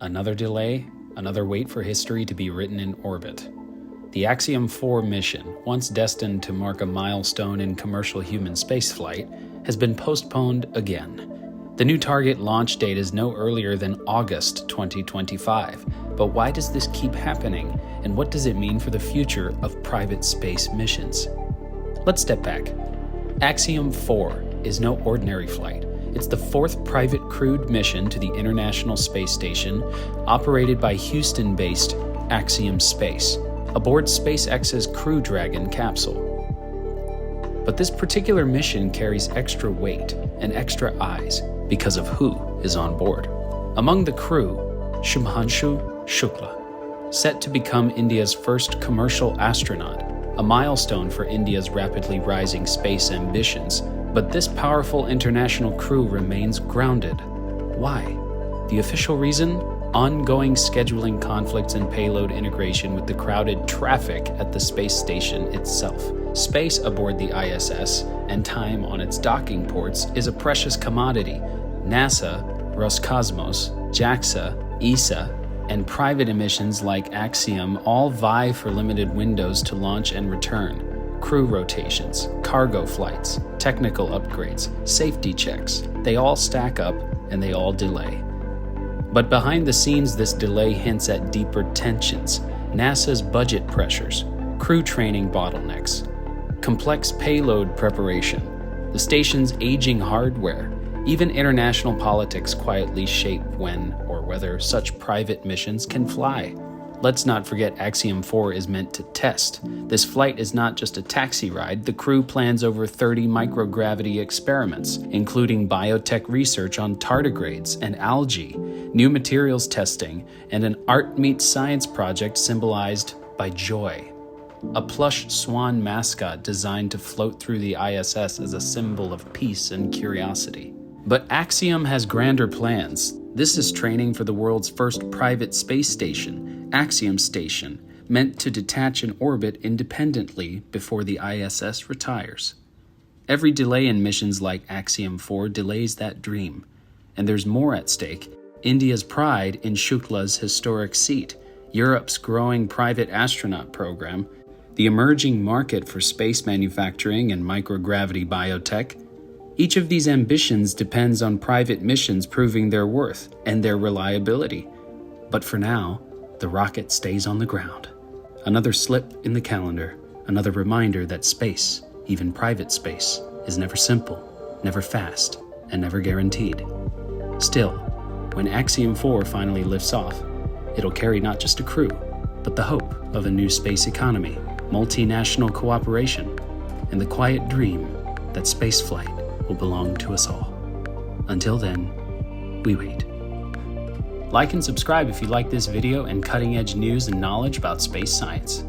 Another delay, another wait for history to be written in orbit. The Axiom-4 mission, once destined to mark a milestone in commercial human spaceflight, has been postponed again. The new target launch date is no earlier than August 2025. But why does this keep happening, and what does it mean for the future of private space missions? Let's step back. Axiom-4 is no ordinary flight. It's the fourth private crewed mission to the International Space Station, operated by Houston-based Axiom Space, aboard SpaceX's Crew Dragon capsule. But this particular mission carries extra weight and extra eyes because of who is on board. Among the crew, Shubhanshu Shukla, set to become India's first commercial astronaut, a milestone for India's rapidly rising space ambitions. But this powerful international crew remains grounded. Why? The official reason? Ongoing scheduling conflicts and payload integration with the crowded traffic at the space station itself. Space aboard the ISS and time on its docking ports is a precious commodity. NASA, Roscosmos, JAXA, ESA, and private emissions like Axiom all vie for limited windows to launch and return. Crew rotations, cargo flights, technical upgrades, safety checks, they all stack up and they all delay. But behind the scenes, this delay hints at deeper tensions: NASA's budget pressures, crew training bottlenecks, complex payload preparation, the station's aging hardware. Even international politics quietly shape when or whether such private missions can fly. Let's not forget Axiom-4 is meant to test. This flight is not just a taxi ride. The crew plans over 30 microgravity experiments, including biotech research on tardigrades and algae, new materials testing, and an art meets science project symbolized by joy. A plush swan mascot designed to float through the ISS as a symbol of peace and curiosity. But Axiom has grander plans. This is training for the world's first private space station, Axiom Station, meant to detach and orbit independently before the ISS retires. Every delay in missions like Axiom-4 delays that dream. And there's more at stake: India's pride in Shukla's historic seat, Europe's growing private astronaut program, the emerging market for space manufacturing and microgravity biotech. Each of these ambitions depends on private missions proving their worth and their reliability. But for now, the rocket stays on the ground. Another slip in the calendar, another reminder that space, even private space, is never simple, never fast, and never guaranteed. Still, when Axiom-4 finally lifts off, it'll carry not just a crew, but the hope of a new space economy, multinational cooperation, and the quiet dream that spaceflight will belong to us all. Until then, we wait. Like and subscribe if you like this video and cutting-edge news and knowledge about space science.